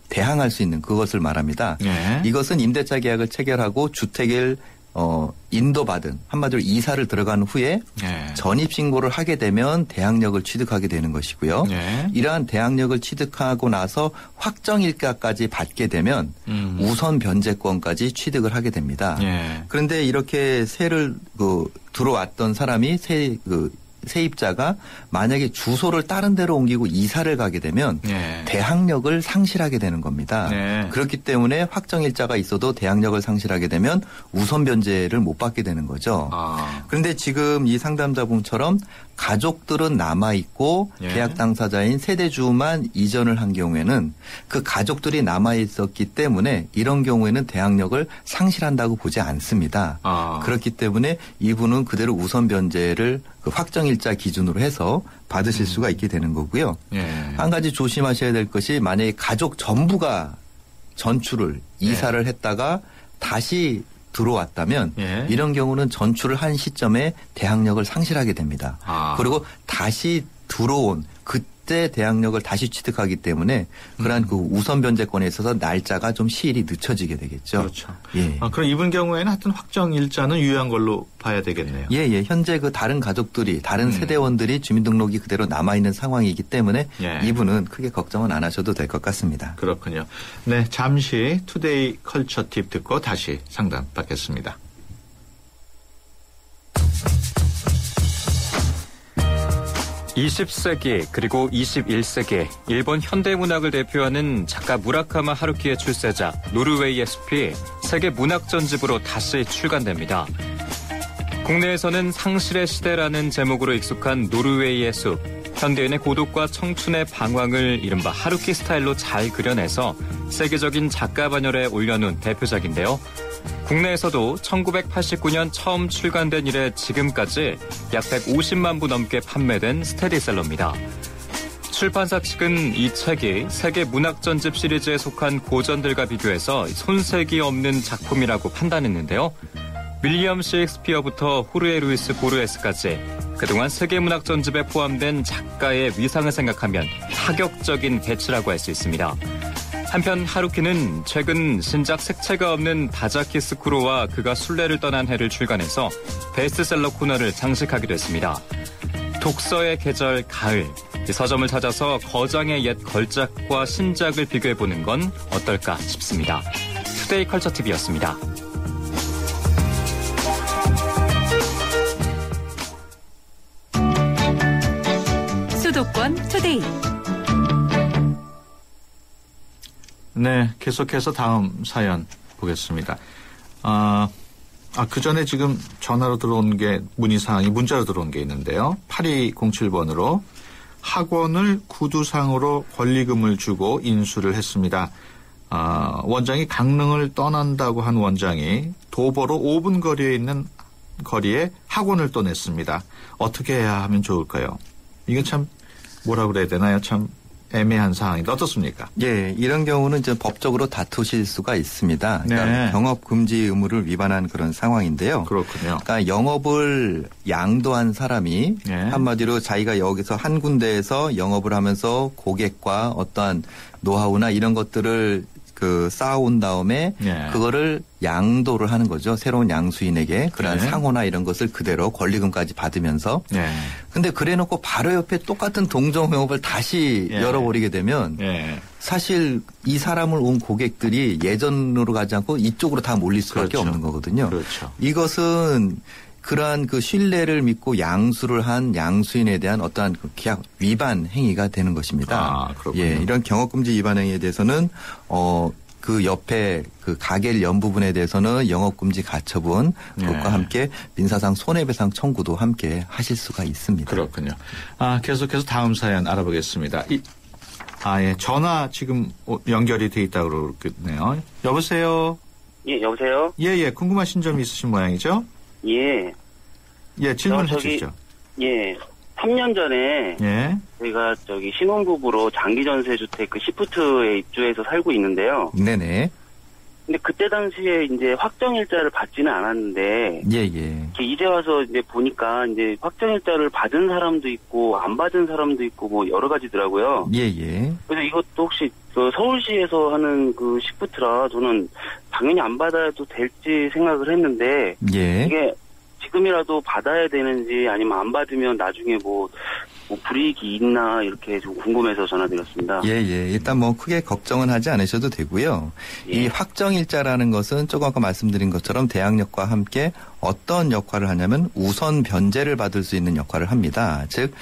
대항할 수 있는 그것을 말합니다. 네. 이것은 임대차 계약을 체결하고 주택을 인도받은 한마디로 이사를 들어간 후에 전입신고를 하게 되면 대항력을 취득하게 되는 것이고요. 이러한 대항력을 취득하고 나서 확정일자까지 받게 되면 우선 변제권까지 취득을 하게 됩니다. 그런데 이렇게 세를 들어왔던 사람이 세입자가 만약에 주소를 다른 데로 옮기고 이사를 가게 되면 대항력을 상실하게 되는 겁니다. 그렇기 때문에 확정일자가 있어도 대항력을 상실하게 되면 우선 변제를 못 받게 되는 거죠. 그런데 지금 이 상담자분처럼 가족들은 남아있고 계약 당사자인 세대주만 이전을 한 경우에는 그 가족들이 남아있었기 때문에 이런 경우에는 대항력을 상실한다고 보지 않습니다. 그렇기 때문에 이분은 그대로 우선 변제를 그 확정일자 기준으로 해서 받으실 수가 있게 되는 거고요. 한 가지 조심하셔야 될 것이 만약에 가족 전부가 전출을 이사를 했다가 다시 들어왔다면 이런 경우는 전출을 한 시점에 대항력을 상실하게 됩니다. 그리고 다시 들어온 그때 대항력을 다시 취득하기 때문에 그러한 그 우선 변제권에 있어서 날짜가 좀 시일이 늦춰지게 되겠죠. 그렇죠. 그럼 이분 경우에는 하여튼 확정 일자는 유효한 걸로 봐야 되겠네요. 현재 그 다른 가족들이 다른 세대원들이 주민등록이 그대로 남아있는 상황이기 때문에 이분은 크게 걱정은 안 하셔도 될 것 같습니다. 그렇군요. 네, 잠시 투데이 컬처 팁 듣고 다시 상담 받겠습니다. 20세기 그리고 21세기 일본 현대문학을 대표하는 작가 무라카마 하루키의 출세작 노르웨이의 숲이 세계 문학전집으로 다시 출간됩니다. 국내에서는 상실의 시대라는 제목으로 익숙한 노르웨이의 숲. 현대인의 고독과 청춘의 방황을 이른바 하루키 스타일로 잘 그려내서 세계적인 작가 반열에 올려놓은 대표작인데요. 국내에서도 1989년 처음 출간된 이래 지금까지 약 150만 부 넘게 판매된 스테디셀러입니다. 출판사 측은 이 책이 세계 문학전집 시리즈에 속한 고전들과 비교해서 손색이 없는 작품이라고 판단했는데요. 윌리엄 셰익스피어부터 호르헤 루이스 보르헤스까지 그동안 세계문학 전집에 포함된 작가의 위상을 생각하면 파격적인 배치라고 할 수 있습니다. 한편 하루키는 최근 신작 색채가 없는 다자키 스쿠로와 그가 순례를 떠난 해를 출간해서 베스트셀러 코너를 장식하기도 했습니다. 독서의 계절 가을, 이 서점을 찾아서 거장의 옛 걸작과 신작을 비교해보는 건 어떨까 싶습니다. 투데이 컬처 TV였습니다. 수도권 투데이. 네, 계속해서 다음 사연 보겠습니다. 그 전에 지금 전화로 들어온 게 문의사항이 문자로 들어온 게 있는데요. 8207번으로 학원을 구두상으로 권리금을 주고 인수를 했습니다. 원장이 강릉을 떠난다고 한 원장이 도보로 5분 거리에 있는 거리에 학원을 또 냈습니다. 어떻게 해야 하면 좋을까요? 이건 참 뭐라 그래야 되나요? 참 애매한 상황인데 어떻습니까? 이런 경우는 이제 법적으로 다투실 수가 있습니다. 그러니까 영업 금지 의무를 위반한 그런 상황인데요. 그렇군요. 그러니까 영업을 양도한 사람이 한마디로 자기가 여기서 한 군데에서 영업을 하면서 고객과 어떠한 노하우나 이런 것들을 쌓아온 다음에 그거를 양도를 하는 거죠. 새로운 양수인에게 그러한 상호나 이런 것을 그대로 권리금까지 받으면서. 근데 그래놓고 바로 옆에 똑같은 동종 영업을 다시 열어버리게 되면 사실 이 사람을 온 고객들이 예전으로 가지 않고 이쪽으로 다 몰릴 수밖에 없는 거거든요. 이것은 그러한 그 신뢰를 믿고 양수를 한 양수인에 대한 어떠한 그 계약 위반 행위가 되는 것입니다. 이런 경업금지 위반 행위에 대해서는 그 옆에 그 가게를 연 부분에 대해서는 영업금지 가처분 그것과 함께 민사상 손해배상 청구도 함께 하실 수가 있습니다. 그렇군요. 계속해서 다음 사연 알아보겠습니다. 전화 지금 연결이 돼 있다고 그러네요. 여보세요. 여보세요. 궁금하신 점이 있으신 모양이죠? 질문해 주시죠. 3년 전에 저희가 신혼부부로 장기전세주택 시프트에 입주해서 살고 있는데요. 네네. 근데 그때 당시에 이제 확정일자를 받지는 않았는데 이제 와서 이제 보니까 이제 확정일자를 받은 사람도 있고 안 받은 사람도 있고 뭐 여러 가지더라고요. 그래서 이것도 혹시 서울시에서 하는 그 시프트라 저는 당연히 안 받아도 될지 생각을 했는데 예. 이게 지금이라도 받아야 되는지 아니면 안 받으면 나중에 뭐 불이익이 있나 이렇게 좀 궁금해서 전화드렸습니다. 예. 일단 뭐 크게 걱정은 하지 않으셔도 되고요. 예. 이 확정일자라는 것은 조금 아까 말씀드린 것처럼 대항력과 함께 어떤 역할을 하냐면 우선 변제를 받을 수 있는 역할을 합니다. 즉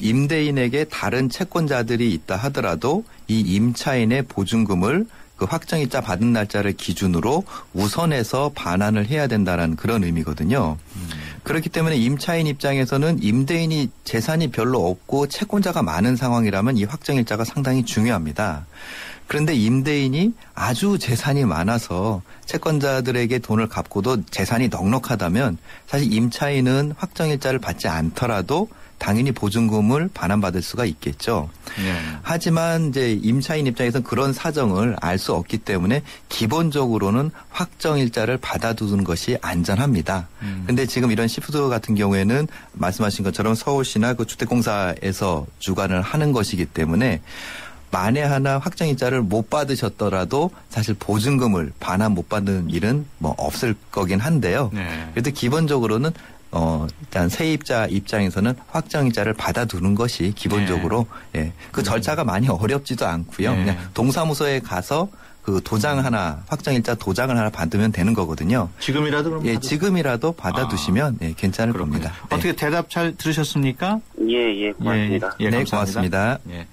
임대인에게 다른 채권자들이 있다 하더라도 이 임차인의 보증금을 그 확정일자 받은 날짜를 기준으로 우선해서 반환을 해야 된다는 그런 의미거든요. 그렇기 때문에 임차인 입장에서는 임대인이 재산이 별로 없고 채권자가 많은 상황이라면 이 확정일자가 상당히 중요합니다. 그런데 임대인이 아주 재산이 많아서 채권자들에게 돈을 갚고도 재산이 넉넉하다면 사실 임차인은 확정일자를 받지 않더라도 당연히 보증금을 반환받을 수가 있겠죠. 네. 하지만 이제 임차인 입장에서는 그런 사정을 알 수 없기 때문에 기본적으로는 확정일자를 받아두는 것이 안전합니다. 그런데 지금 이런 시푸드 같은 경우에는 말씀하신 것처럼 서울시나 그 주택공사에서 주관을 하는 것이기 때문에 만에 하나 확정일자를 못 받으셨더라도 사실 보증금을 반환 못 받는 일은 뭐 없을 거긴 한데요. 네. 그래도 기본적으로는 일단 세입자 입장에서는 확정일자를 받아두는 것이 기본적으로 예, 그 절차가 많이 어렵지도 않고요. 네. 그냥 동사무소에 가서 그 도장 하나 확정일자 도장을 하나 받으면 되는 거거든요. 지금이라도 그럼 지금이라도 받아두시면 괜찮을 겁니다. 어떻게 대답 잘 들으셨습니까? 예, 고맙습니다. 네, 고맙습니다. 예.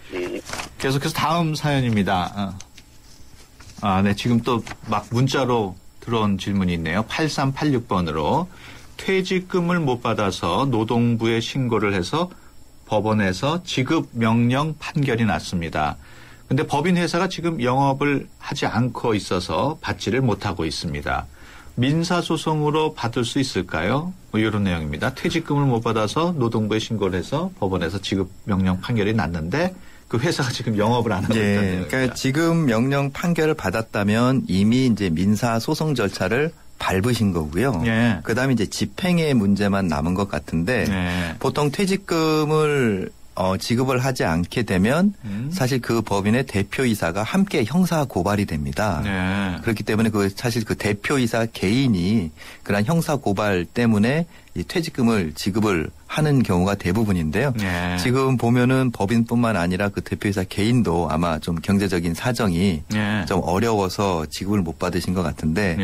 계속해서 다음 사연입니다. 네, 지금 또 막 문자로 들어온 질문이 있네요. 8386번으로 퇴직금을 못 받아서 노동부에 신고를 해서 법원에서 지급 명령 판결이 났습니다. 근데 법인 회사가 지금 영업을 하지 않고 있어서 받지를 못하고 있습니다. 민사소송으로 받을 수 있을까요? 뭐 이런 내용입니다. 퇴직금을 못 받아서 노동부에 신고를 해서 법원에서 지급 명령 판결이 났는데 그 회사가 지금 영업을 안 하고 있다는 내용입니다. 그러니까 지금 명령 판결을 받았다면 이미 이제 민사소송 절차를 밟으신 거고요. 예. 그다음에 이제 집행의 문제만 남은 것 같은데 보통 퇴직금을 지급을 하지 않게 되면 사실 그 법인의 대표이사가 함께 형사 고발이 됩니다. 그렇기 때문에 사실 그 대표이사 개인이 그런 형사 고발 때문에 이 퇴직금을 지급을 하는 경우가 대부분인데요. 지금 보면은 법인뿐만 아니라 그 대표이사 개인도 아마 좀 경제적인 사정이 좀 어려워서 지급을 못 받으신 것 같은데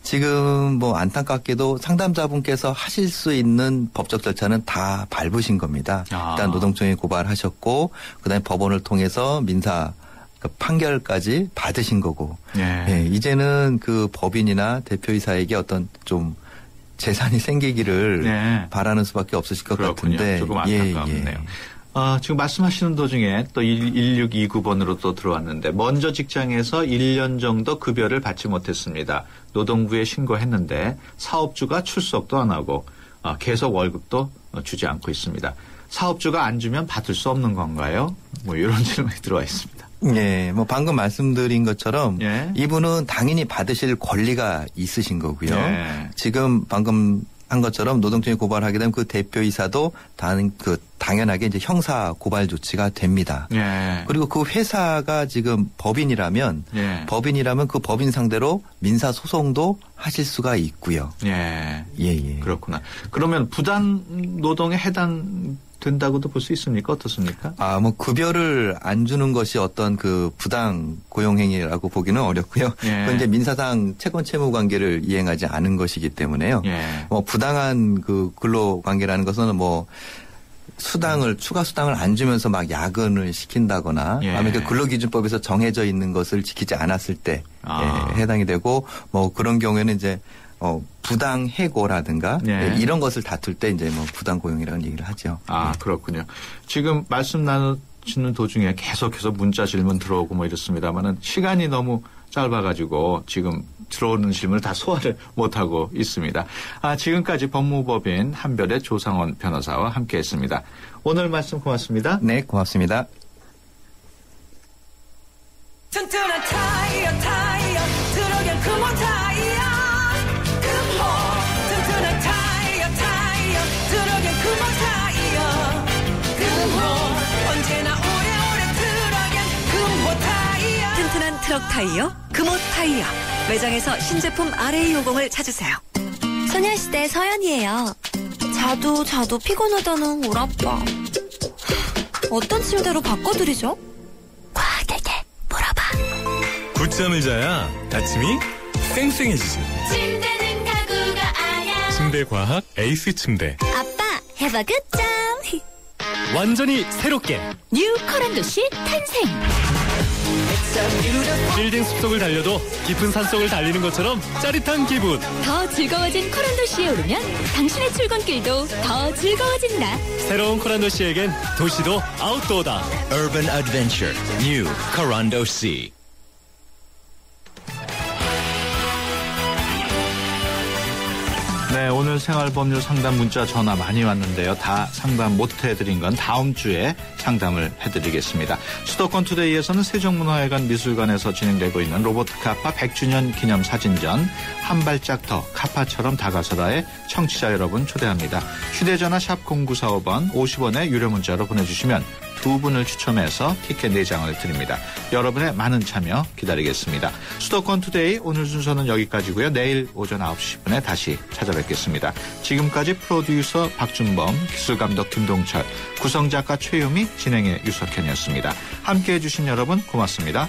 지금 뭐 안타깝게도 상담자분께서 하실 수 있는 법적 절차는 다 밟으신 겁니다. 일단 노동청에 고발하셨고 그다음에 법원을 통해서 민사 판결까지 받으신 거고 이제는 그 법인이나 대표이사에게 어떤 좀 재산이 생기기를 바라는 수밖에 없으실 것 같은데. 조금 안타깝네요. 지금 말씀하시는 도중에 또 1629번으로 또 들어왔는데 먼저 직장에서 1년 정도 급여를 받지 못했습니다. 노동부에 신고했는데 사업주가 출석도 안 하고 계속 월급도 주지 않고 있습니다. 사업주가 안 주면 받을 수 없는 건가요? 뭐 이런 질문이 들어와 있습니다. 네, 뭐 방금 말씀드린 것처럼 이분은 당연히 받으실 권리가 있으신 거고요. 지금 방금 한 것처럼 노동청에 고발하게 되면 그 대표이사도 당연하게 이제 형사 고발 조치가 됩니다. 그리고 그 회사가 지금 법인이라면 그 법인 상대로 민사 소송도 하실 수가 있고요. 그렇구나. 그러면 부당 노동에 해당된다고도 볼 수 있습니까? 어떻습니까? 뭐 급여를 안 주는 것이 어떤 그 부당 고용행위라고 보기는 어렵고요. 그건 이제 민사상 채권 채무 관계를 이행하지 않은 것이기 때문에요. 뭐 부당한 그 근로 관계라는 것은 뭐 추가 수당을 안 주면서 막 야근을 시킨다거나 아니면 그 근로기준법에서 정해져 있는 것을 지키지 않았을 때 해당이 되고 뭐 그런 경우에는 이제 부당 해고라든가 이런 것을 다툴 때 이제 뭐 부당 고용이라는 얘기를 하죠. 그렇군요. 지금 말씀 나누시는 도중에 계속해서 문자 질문 들어오고 뭐 이렇습니다만은 시간이 너무 짧아가지고 지금 들어오는 질문을 다 소화를 못하고 있습니다. 지금까지 법무법인 한별의 조상원 변호사와 함께했습니다. 오늘 말씀 고맙습니다. 네, 고맙습니다. 튼튼한 타이어 들어간 금호 타이어 금호 튼튼한 타이어 들어간 금호 타이어 금호 언제나 오래오래 들어간 금호 타이어 튼튼한 트럭 타이어 금호 타이어. 매장에서 신제품 RA50을 찾으세요. 소녀시대 서연이에요. 자도 피곤하다는 우리 아빠. 어떤 침대로 바꿔드리죠? 과학에게 물어봐. 굳잠을 자야 아침이 쌩쌩해지지. 침대는 가구가 아냐. 침대 과학 에이스 침대. 아빠 해봐 굿잠. 완전히 새롭게 뉴 코란도시 탄생. 빌딩 숲속을 달려도 깊은 산속을 달리는 것처럼 짜릿한 기분. 더 즐거워진 코란도시에 오르면 당신의 출근길도 더 즐거워진다. 새로운 코란도시에겐 도시도 아웃도어다. Urban Adventure New 코란도시. 네, 오늘 생활법률 상담 문자 전화 많이 왔는데요. 다 상담 못 해드린 건 다음 주에 상담을 해드리겠습니다. 수도권 투데이에서는 세종문화회관 미술관에서 진행되고 있는 로봇 카파 100주년 기념 사진전 한 발짝 더 카파처럼 다가서다에 청취자 여러분 초대합니다. 휴대전화 샵 0945번 50원의 유료 문자로 보내주시면 두 분을 추첨해서 티켓 4장을 드립니다. 여러분의 많은 참여 기다리겠습니다. 수도권 투데이 오늘 순서는 여기까지고요. 내일 오전 9시 10분에 다시 찾아뵙겠습니다. 지금까지 프로듀서 박준범, 기술감독 김동철, 구성작가 최유미, 진행의 유석현이었습니다. 함께해 주신 여러분 고맙습니다.